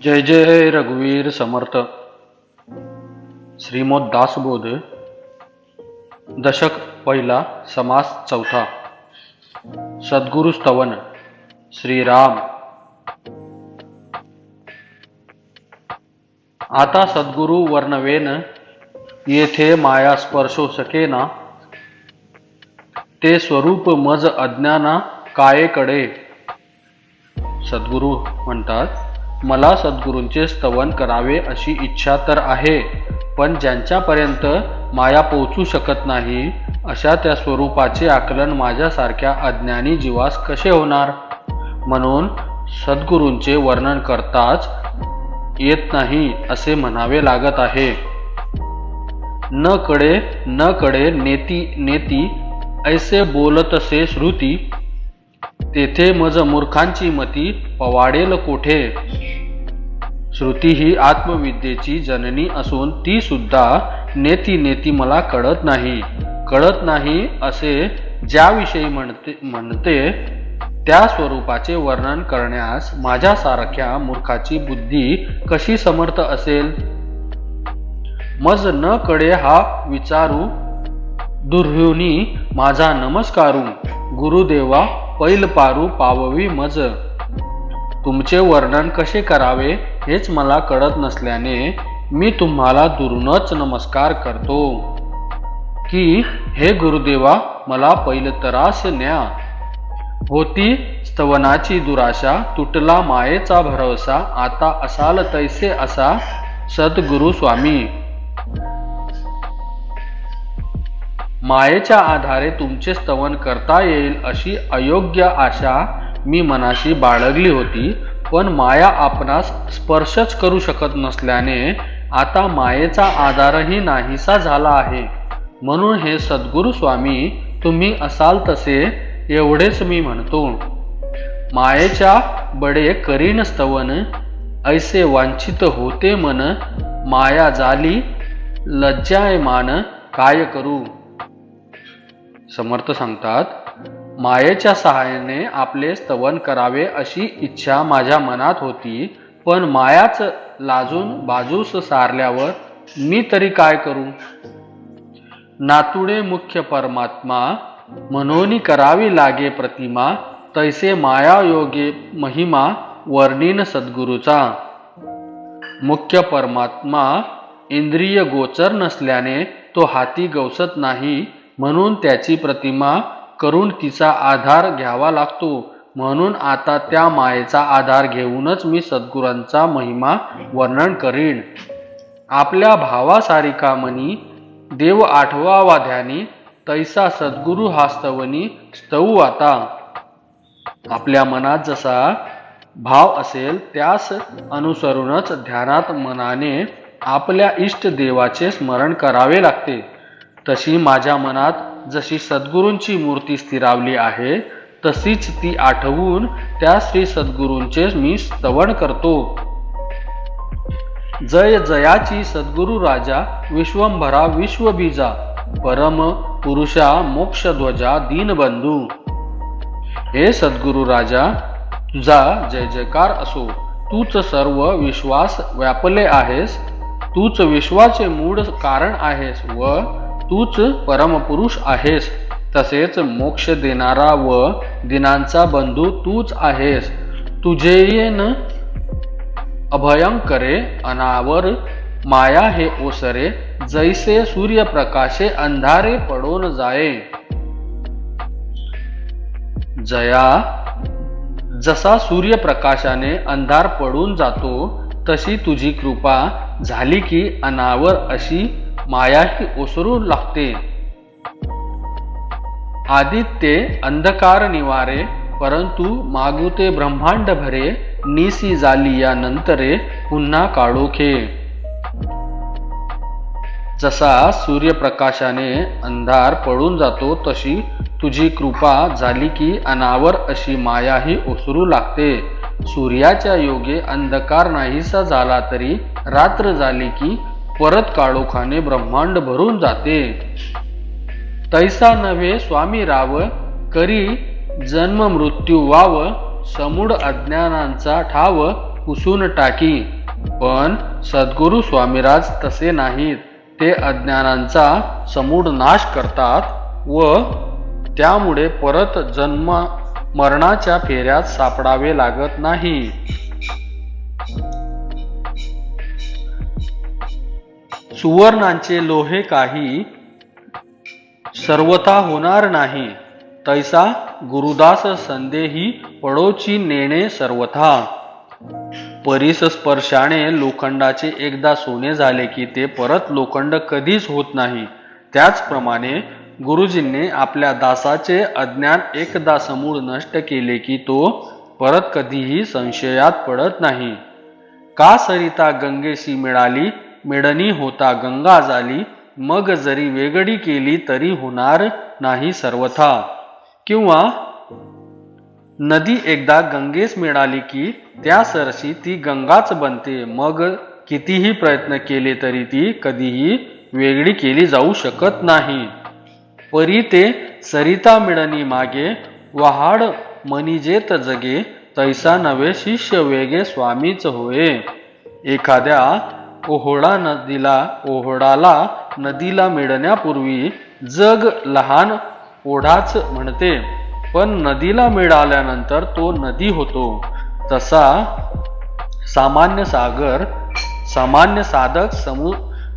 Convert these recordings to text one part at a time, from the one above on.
जय जय रघुवीर समर्थ। श्रीमोद दासबोध दशक पहिला समास चौथा। सद्गुरु स्तवन श्रीराम। आता सद्गुरु वर्णवेन येथे माया स्पर्शो सकेना, ते स्वरूप मज अज्ञाना कायेकडे। सद्गुरु म्हणतात, मला सद्गुरूंचे स्तवन करावे अशी इच्छा तर आहे, पण ज्यांच्यापर्यंत माया पोहोचू शकत नाही अशा त्या स्वरूपाचे आकलन माझ्यासारख्या अज्ञानी जीवास कसे होणार? म्हणून सद्गुरूंचे वर्णन करताच येत नाही असे म्हणावे लागत आहे। न कडे नेती नेती ऐसे बोलतसे श्रुती, तेथे मज मूर्खांची मती पवाडेल कोठे। श्रुती ही आत्मविद्येची जननी असून ती सुद्धा नेती नेती मला कळत नाही असे ज्याविषयी म्हणते त्या स्वरूपाचे वर्णन करण्यास माझ्यासारख्या मूर्खाची बुद्धी कशी समर्थ असेल? मज न कडे हा विचारू दुर्ह्युनी माझा नमस्कारू, गुरुदेवा पैल पारू पाववी मज। तुमचे वर्णन कसे करावे हेच मला कळत नसल्याने मी तुम्हाला दुरूनच नमस्कार करतो की हे गुरुदेवा, मला पैल तरास न्या। होती स्तवनाची दुराशा, तुटला मायेचा भरवसा, आता असाल तैसे असा सद्गुरु स्वामी। मायेच्या आधारे तुमचे स्तवन करता येईल अशी अयोग्य आशा मी मनाशी बाळगली होती, पण माया आपणास स्पर्शच करू शकत नसल्याने आता मायेचा आधारही नाहीसा झाला आहे। म्हणून हे सद्गुरु स्वामी, तुम्ही असाल तसे एवढेच मी म्हणतो। मायेच्या बडे करीन स्तवन, ऐसे वांछित होते मन, माया झाली लज्जायमान काय करू। समर्थ सांगतात, मायेच्या सहाय्याने आपले स्तवन करावे अशी इच्छा माझ्या मनात होती, पण मायाच लाजून बाजूस सारल्यावर मी तरी काय करू। नातुडे मुख्य परमात्मा, म्हणून करावी लागे प्रतिमा, तैसे माया योगे महिमा वर्णीन सद्गुरूचा। मुख्य परमात्मा इंद्रिय गोचर नसल्याने तो हाती गवसत नाही, म्हणून त्याची प्रतिमा करून तिचा आधार घ्यावा लागतो। म्हणून आता त्या मायेचा आधार घेऊनच मी सद्गुरांचा महिमा वर्णन करीन। आपल्या भावासारिका मनी देव आठवावा ध्यानी, तैसा सद्गुरु हा स्तवनी स्तवू आता। आपल्या मनात जसा भाव असेल त्यास अनुसरूनच ध्यानात मनाने आपल्या इष्ट देवाचे स्मरण करावे लागते। तशी माझ्या मनात जशी सद्गुरूंची मूर्ती स्थिरावली आहे, तशीच ती आठवून त्या श्री सद्गुरूंचे मी स्तवन करतो। जय जयाची सद्गुरु राजा, विश्वंभरा विश्वबीजा, परम पुरुषा मोक्षध्वजा दीनबंधू। हे सद्गुरु राजा, तुझा जय जयकार असो। तूच सर्व विश्वास व्यापले आहेस, तूच विश्वाचे मूळ कारण आहेस व तूच परमपुरुष आहेस। तसेच मोक्ष देणारा व दिनांचा बंधू तूच आहेस। तुझेयन अभयंकरे अनावर माया हे ओसरे, जैसे सूर्यप्रकाशे अंधारे पडून जाये। जया जसा सूर्यप्रकाशाने अंधार पडून जातो, तशी तुझी कृपा झाली की अनावर अशी मायाही ओसरू लागते। आदित्ये अंधकार निवारे, परंतु मागुते ब्रह्मांड भरे, निसी झाली या नंतरे पुन्हा काळोखे। जसा सूर्यप्रकाशाने अंधार पडून जातो, तशी तुझी कृपा झाली की अनावर अशी मायाही ओसरू लागते। सूर्याच्या योगे अंधकार नाहीसा झाला तरी रात्र झाली की परत काळोखाने ब्रह्मांड भरून जाते। तैसा नव्हे स्वामी राव, करी जन्म मृत्यू वाव, समूढ अज्ञानांचा ठाव, पुसून टाकी. पण सद्गुरु स्वामीराज तसे नाहीत. ते अज्ञानांचा समूळ नाश करतात व त्यामुळे परत जन्म मरणाच्या फेऱ्यात सापडावे लागत नाही. सुवर्णांचे लोहे काही सर्वथा होणार नाही. तैसा गुरुदास संदेही पडोची नेणे सर्वथा. परीस स्पर्शाने लोखंडाचे एकदा सोने झाले की ते परत लोखंड कधीच होत नाही. त्याचप्रमाणे गुरुजींनी आपल्या दासाचे अज्ञान एकदा समूळ नष्ट केले की तो परत कधीही संशयात पडत नाही. का सरिता गंगेशी मिळाली, मिळणी होता गंगा झाली. मग जरी वेगळी केली तरी होणार नाही सर्वथा. किंवा नदी एकदा गंगेस मिळाली की त्या सरशी ती गंगाच बनते. मग कितीही प्रयत्न केले तरी ती कधीही वेगळी केली जाऊ शकत नाही. परी ते सरिता मिळणी मागे, वहाड मनिजेत जगे. तैसा नवे शिष्य वेगे स्वामीच होय. एखाद्या ओहोडाला नदीला मिळण्यापूर्वी जग लहान ओढाच म्हणते, पण नदीला मिळाल्यानंतर तो नदी होतो. तसा सामान्य साधक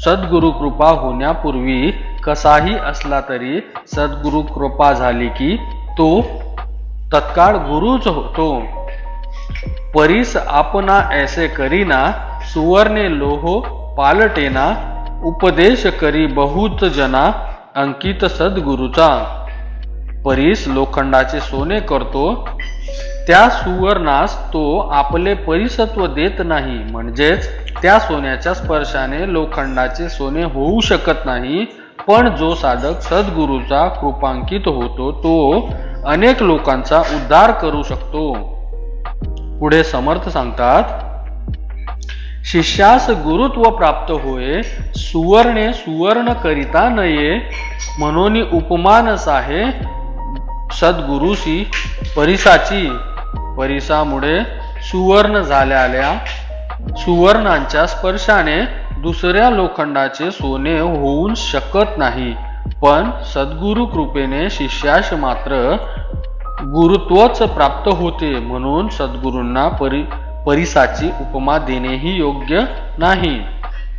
सद्गुरु कृपा होण्यापूर्वी कसाही असला तरी सद्गुरु कृपा झाली की तो तत्काळ गुरुच होतो. परीस आपना ऐसे करीना, सुवर्णे लोहो पालटेना. उपदेश करी बहुत जना, अंकित सद्गुरुचा. परीस लोखंडाचे सोने करतो, त्या सुवर्णास तो आपले परिसत्व देत नाही. म्हणजेच त्या सोन्याच्या स्पर्शाने लोखंडाचे सोने होऊ शकत नाही. पण जो साधक सद्गुरूचा कृपांकित होतो तो अनेक लोकांचा उद्धार करू शकतो. पुढे समर्थ सांगतात, शिष्यास गुरुत्व प्राप्त होय, सुवर्णे सुवर्ण करिता नये. म्हणून उपमान साहे सद्गुरुशी परिसाची. परिसामुळे सुवर्ण झालेल्या सुवर्णांच्या स्पर्शाने दुसऱ्या लोखंडाचे सोने होऊ शकत नाही. पण सद्गुरु कृपेने शिष्यास मात्र गुरुत्वच प्राप्त होते. म्हणून सद्गुरूंना परिसाची उपमा देणेही योग्य नाही.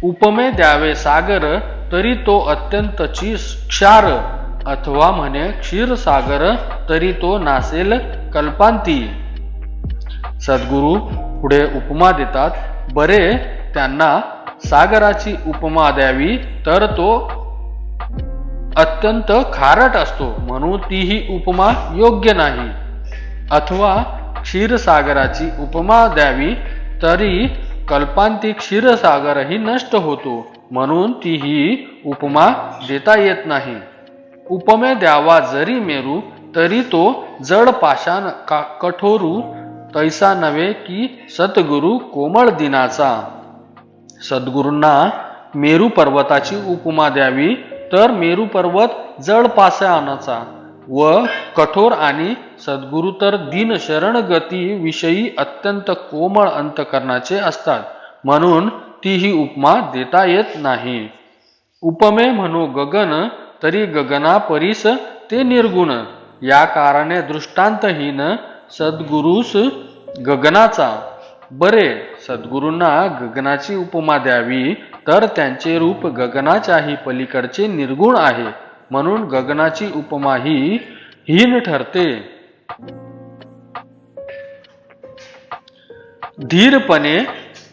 उपमे द्यावे सागर, तरी तो अत्यंत क्षार. अथवा म्हणे क्षीरसागर, तरी तो नासेल कल्पांती. सद्गुरु पुढे उपमा देतात. बरे त्यांना सागराची उपमा द्यावी तर तो अत्यंत खारट असतो, म्हणून तीही उपमा योग्य नाही. अथवा क्षीरसागराची उपमा द्यावी तरी कल्पांती क्षीरसागरही नष्ट होतो, म्हणून तीही उपमा देता येत नाही. उपमे द्यावा जरी मेरू, तरी तो जड पाषाण कठोरू. तैसा नव्हे की सद्गुरु कोमळ दिनाचा. सद्गुरूंना मेरू पर्वताची उपमा द्यावी तर मेरू पर्वत जड पाषाणाचा व कठोर, आणि सद्गुरु तर दीन शरणगती विषयी अत्यंत कोमळ अंतकरणाचे असतात, म्हणून तीही उपमा देता येत नाही. उपमे म्हणू गगन, तरी गगना परीस ते निर्गुण. या कारणे दृष्टांतहीन सद्गुरुस गगनाचा. बरे सद्गुरूंना गगनाची उपमा द्यावी तर त्यांचे रूप गगनाच्याही पलीकडचे निर्गुण आहे, म्हणून गगनाची उपमा ही हीन ठरते. धीरपणे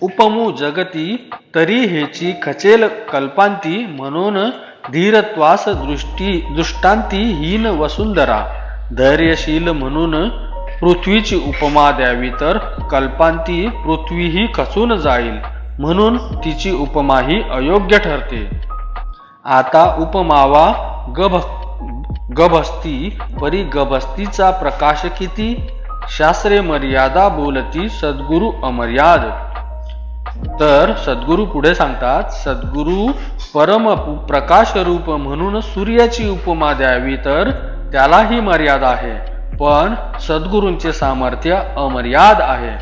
उपमू जगती, तरी हेची खचेल कल्पांती. म्हणून धीरत्वास दृष्टांती हीन वसुंधरा. धैर्यशील म्हणून पृथ्वीची उपमा द्यावी तर कल्पांती पृथ्वीही खचून जाईल, म्हणून तिची उपमा ही अयोग्य ठरते. आता उपमावा गभस्ती, परी गभस्तीचा प्रकाश किती. शास्त्रे मर्यादा बोलती, सद्गुरु अमर्याद. तर सद्गुरु पुढे सांगतात, सद्गुरु परम प्रकाश रूप म्हणून सूर्याची उपमा द्यावी तर त्यालाही मर्यादा आहे, पण सद्गुरूंचे सामर्थ्य अमर्याद आहे.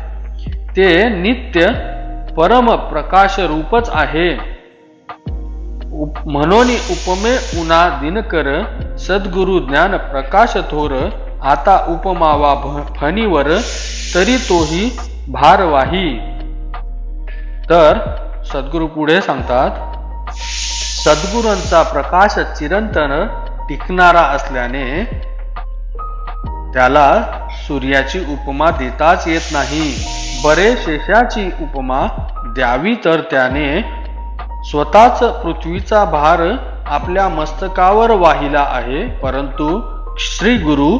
ते नित्य परम प्रकाश रूपच आहे. म्हणून उपमे उना दिनकर सद्गुरु ज्ञान प्रकाश थोर. आता उपमावा फणीवर तरी तोही भारवाही. तर सद्गुरु पुढे सांगतात, सद्गुरूंचा प्रकाश चिरंतन टिकणारा असल्याने त्याला सूर्याची उपमा देताच येत नाही. बरे शेषाची उपमा द्यावी तर त्याने स्वतःच पृथ्वीचा भार आपल्या मस्तकावर वाहिला आहे. परंतु श्री गुरु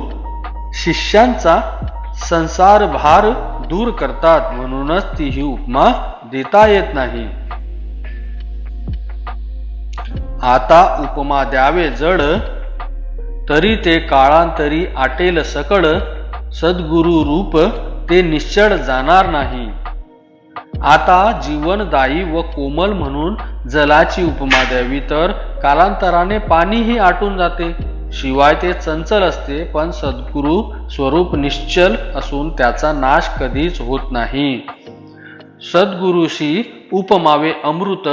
शिष्यांचा संसार भार दूर करतात, म्हणूनच ती ही उपमा देता येत नाही. आता उपमा द्यावे जड, तरी ते काळांतरी आटेल सकड. सद्गुरु रूप ते निश्चळ जाणार नाही. आता जीवनदायी व कोमल म्हणून जलाची उपमा द्यावी तर कालांतराने पाणीही आटून जाते. शिवाय ते चंचल असते, पण सद्गुरु स्वरूप निश्चल असून त्याचा नाश कधीच होत नाही. सद्गुरुशी उपमावे अमृत,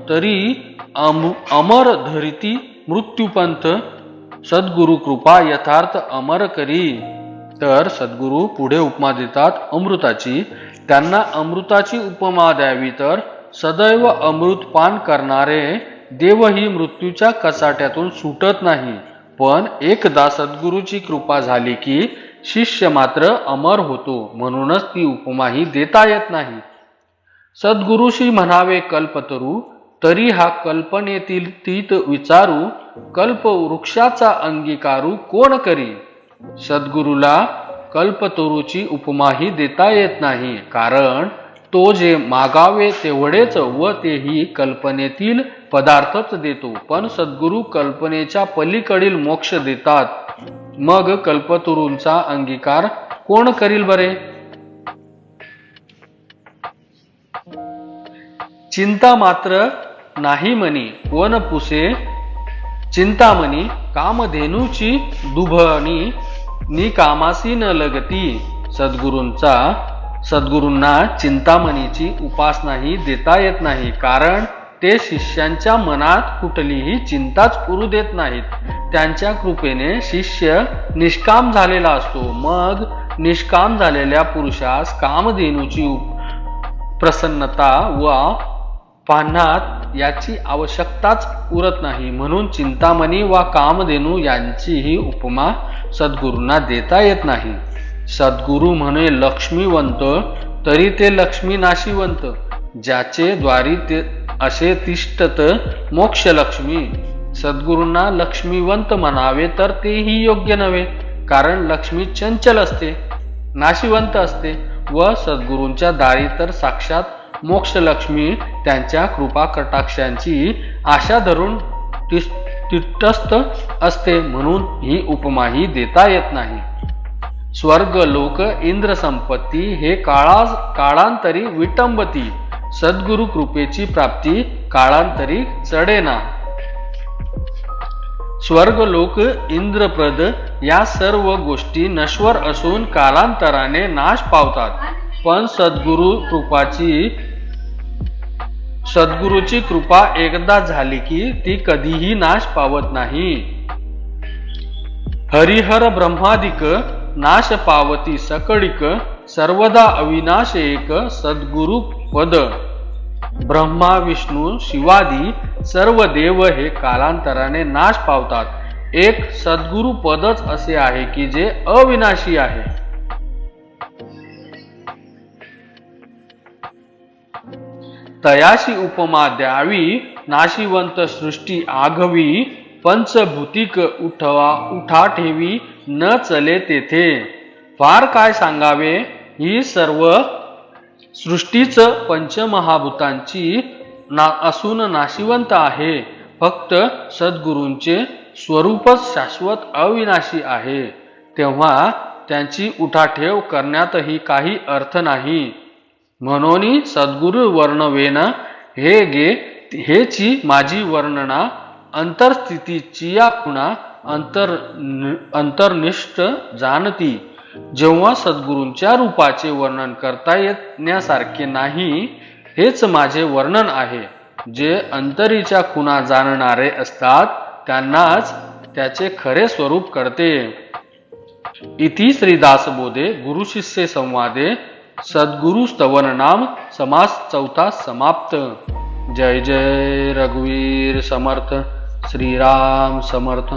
तरी अमर धरिती मृत्यूपंथ. सद्गुरु कृपा यथार्थ अमर करी. तर सद्गुरु पुढे उपमा देतात अमृताची. त्यांना अमृताची उपमा द्यावी तर सदैव अमृत पान करणारे देवही मृत्यूच्या कचाट्यातून सुटत नाही. पण एकदा सद्गुरूची कृपा झाली की शिष्य मात्र अमर होतो, म्हणूनच ती उपमाही देता येत नाही. सद्गुरूशी म्हणावे कल्पतरू, तरी हा कल्पनेतील तीत विचारू. कल्प वृक्षाचा अंगीकारू कोण करी. सद्गुरूला कल्पतरूची उपमाही देता येत नाही, कारण तो जे मागावे तेवढेच व तेही कल्पनेतील पदार्थच देतो. पण सद्गुरु कल्पनेच्या पलीकडील मोक्ष देतात. मग कल्पतरूंचा अंगीकार कोण करील बरे. चिंता मात्र नाही मनी कोण पुसे. चिंतामणी कामधेनूची दुभणी निकामासी न लगती. सद्गुरूंना चिंतामणीची उपासनाही देता येत नाही, कारण ते शिष्यांच्या मनात कुठलीही चिंताच उरू देत नाहीत. त्यांच्या कृपेने शिष्य निष्काम झालेला असतो. मग निष्काम झालेल्या पुरुषास कामधेनूची प्रसन्नता व पान्हात याची आवश्यकताच उरत नाही. म्हणून चिंतामणी वा कामधेनू यांचीही उपमा सद्गुरूंना देता येत नाही. सद्गुरु म्हणे लक्ष्मीवंत, तरी ते लक्ष्मी नाशिवंत. ज्याचे द्वारी ते असे तिष्ठत मोक्षलक्ष्मी. सद्गुरूंना लक्ष्मीवंत म्हणावे तर तेही योग्य नव्हे, कारण लक्ष्मी चंचल असते, नाशिवंत असते व सद्गुरूंच्या दारी तर साक्षात मोक्षलक्ष्मी त्यांच्या कृपा कटाक्षांची आशा धरून तिष्ठस्थ असते. म्हणून ही उपमाही देता येत नाही. स्वर्ग लोक इंद्र संपत्ती हे काळांतरी विटंबती. सद्गुरु कृपेची प्राप्ती काळांतरी चढेना. स्वर्ग लोक इंद्रप्रद या सर्व गोष्टी नश्वर असून कालांतराने नाश पावतात. पण सद्गुरूची कृपा एकदा झाली की ती कधीही नाश पावत नाही. हरिहर ब्रह्मादिक नाश पावती सकळिक. सर्वदा अविनाश एक सद्गुरु पद. ब्रह्मा विष्णू शिवादी सर्व देव हे कालांतराने नाश पावतात. एक सद्गुरु पदच असे आहे की जे अविनाशी आहे. तयाशी उपमा द्यावी नाशिवंत सृष्टी आघवी. पंचभूतिक उठा ठेवी न चले तेथे. फार काय सांगावे, ही सर्व सृष्टीच पंचमहाभूतांची असून नाशिवंत आहे. फक्त सद्गुरूंचे स्वरूपच शाश्वत अविनाशी आहे. तेव्हा त्यांची उठाठेव करण्यातही काही अर्थ नाही. म्हणून सद्गुरु वर्णवेन हेची माझी वर्णना. अंतरस्थितीची या खुणा अंतर्निष्ठ जाणती. जेव्हा सद्गुरूंच्या रूपाचे वर्णन करता येण्यासारखे नाही, हेच माझे वर्णन आहे. जे अंतरीच्या खुणा जाणणारे असतात त्यांनाच त्याचे खरे स्वरूप कळते. इति श्रीदासबोधे गुरुशिष्य संवादे सद्गुरु स्तवन नाम समास चौथा समाप्त. जय जय रघुवीर समर्थ. श्रीराम समर्थ.